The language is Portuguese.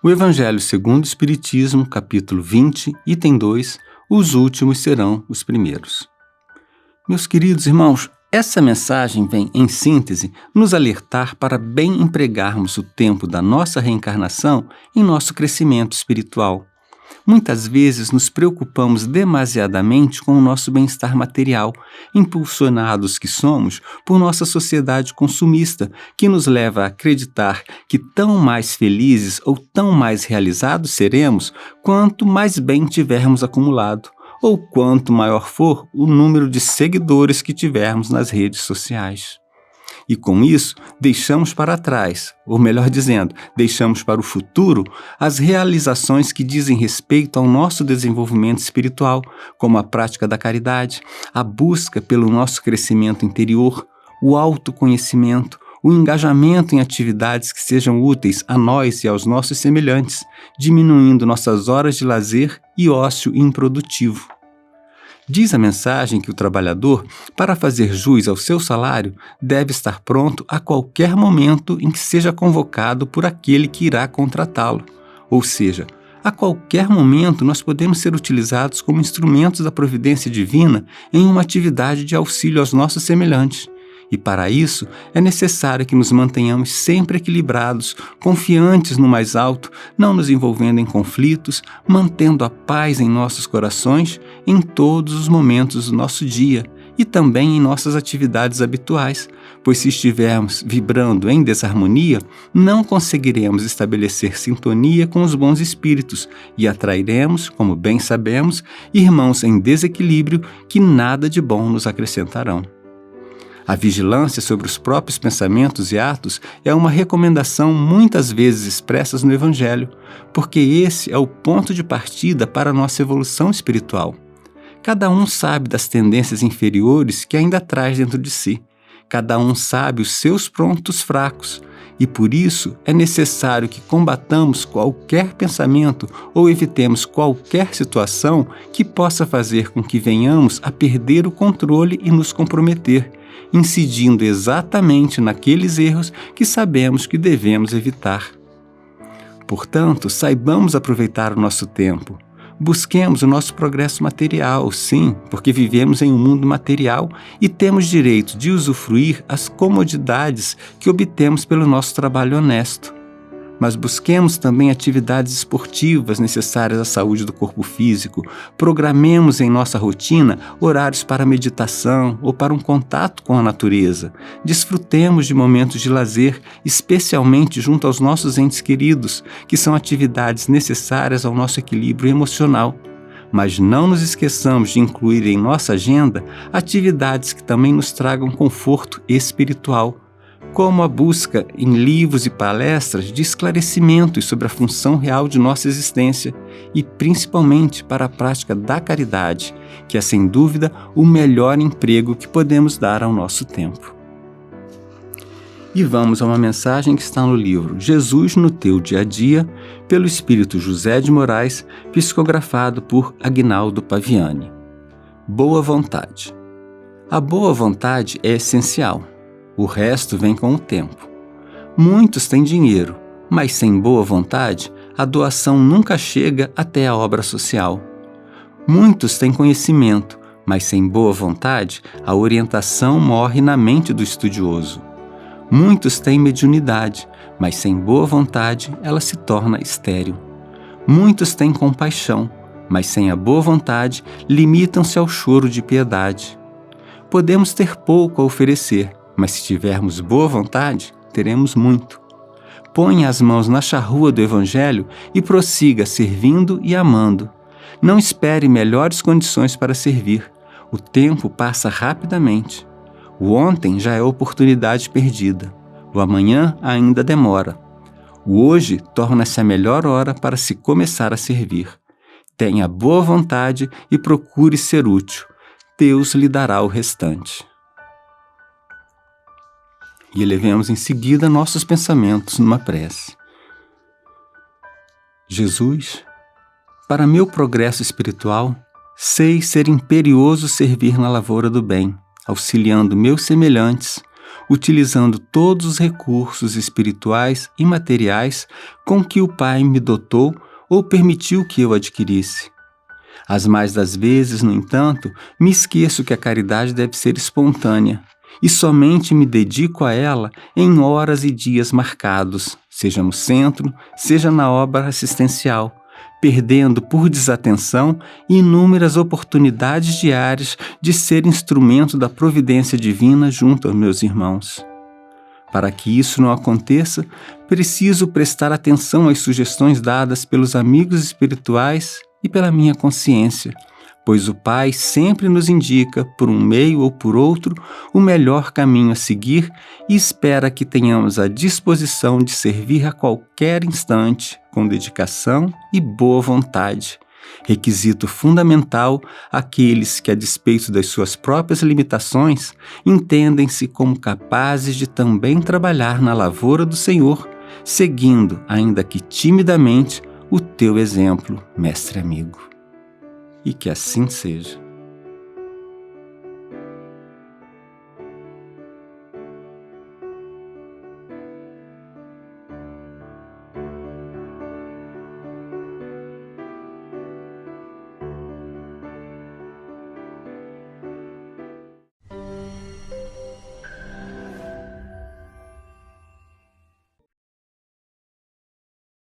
O Evangelho segundo o Espiritismo, capítulo 20, item 2, os últimos serão os primeiros. Meus queridos irmãos, essa mensagem vem, em síntese, nos alertar para bem empregarmos o tempo da nossa reencarnação em nosso crescimento espiritual. Muitas vezes nos preocupamos demasiadamente com o nosso bem-estar material, impulsionados que somos por nossa sociedade consumista, que nos leva a acreditar que tão mais felizes ou tão mais realizados seremos quanto mais bem tivermos acumulado, ou quanto maior for o número de seguidores que tivermos nas redes sociais. E com isso, deixamos para trás, ou melhor dizendo, deixamos para o futuro, as realizações que dizem respeito ao nosso desenvolvimento espiritual, como a prática da caridade, a busca pelo nosso crescimento interior, o autoconhecimento, o engajamento em atividades que sejam úteis a nós e aos nossos semelhantes, diminuindo nossas horas de lazer e ócio improdutivo. Diz a mensagem que o trabalhador, para fazer jus ao seu salário, deve estar pronto a qualquer momento em que seja convocado por aquele que irá contratá-lo. Ou seja, a qualquer momento nós podemos ser utilizados como instrumentos da providência divina em uma atividade de auxílio aos nossos semelhantes. E para isso é necessário que nos mantenhamos sempre equilibrados, confiantes no mais alto, não nos envolvendo em conflitos, mantendo a paz em nossos corações em todos os momentos do nosso dia e também em nossas atividades habituais, pois se estivermos vibrando em desarmonia, não conseguiremos estabelecer sintonia com os bons espíritos e atrairemos, como bem sabemos, irmãos em desequilíbrio que nada de bom nos acrescentarão. A vigilância sobre os próprios pensamentos e atos é uma recomendação muitas vezes expressa no Evangelho, porque esse é o ponto de partida para a nossa evolução espiritual. Cada um sabe das tendências inferiores que ainda traz dentro de si. Cada um sabe os seus pontos fracos, e por isso é necessário que combatamos qualquer pensamento ou evitemos qualquer situação que possa fazer com que venhamos a perder o controle e nos comprometer, incidindo exatamente naqueles erros que sabemos que devemos evitar. Portanto, saibamos aproveitar o nosso tempo. Busquemos o nosso progresso material, sim, porque vivemos em um mundo material e temos direito de usufruir as comodidades que obtemos pelo nosso trabalho honesto. Mas busquemos também atividades esportivas necessárias à saúde do corpo físico, programemos em nossa rotina horários para meditação ou para um contato com a natureza, desfrutemos de momentos de lazer, especialmente junto aos nossos entes queridos, que são atividades necessárias ao nosso equilíbrio emocional. Mas não nos esqueçamos de incluir em nossa agenda atividades que também nos tragam conforto espiritual, como a busca em livros e palestras de esclarecimentos sobre a função real de nossa existência e principalmente para a prática da caridade, que é sem dúvida o melhor emprego que podemos dar ao nosso tempo. E vamos a uma mensagem que está no livro Jesus no Teu Dia a Dia, pelo Espírito José de Moraes, psicografado por Aguinaldo Paviani. Boa vontade. A boa vontade é essencial. O resto vem com o tempo. Muitos têm dinheiro, mas sem boa vontade, a doação nunca chega até a obra social. Muitos têm conhecimento, mas sem boa vontade, a orientação morre na mente do estudioso. Muitos têm mediunidade, mas sem boa vontade, ela se torna estéril. Muitos têm compaixão, mas sem a boa vontade, limitam-se ao choro de piedade. Podemos ter pouco a oferecer, mas se tivermos boa vontade, teremos muito. Ponha as mãos na charrua do Evangelho e prossiga servindo e amando. Não espere melhores condições para servir. O tempo passa rapidamente. O ontem já é oportunidade perdida. O amanhã ainda demora. O hoje torna-se a melhor hora para se começar a servir. Tenha boa vontade e procure ser útil. Deus lhe dará o restante. E elevemos em seguida nossos pensamentos numa prece. Jesus, para meu progresso espiritual, sei ser imperioso servir na lavoura do bem, auxiliando meus semelhantes, utilizando todos os recursos espirituais e materiais com que o Pai me dotou ou permitiu que eu adquirisse. As mais das vezes, no entanto, me esqueço que a caridade deve ser espontânea e somente me dedico a ela em horas e dias marcados, seja no centro, seja na obra assistencial, perdendo por desatenção inúmeras oportunidades diárias de ser instrumento da providência divina junto aos meus irmãos. Para que isso não aconteça, preciso prestar atenção às sugestões dadas pelos amigos espirituais e pela minha consciência, pois o Pai sempre nos indica, por um meio ou por outro, o melhor caminho a seguir e espera que tenhamos a disposição de servir a qualquer instante, com dedicação e boa vontade, requisito fundamental àqueles que, a despeito das suas próprias limitações, entendem-se como capazes de também trabalhar na lavoura do Senhor, seguindo, ainda que timidamente, o teu exemplo, mestre amigo. E que assim seja.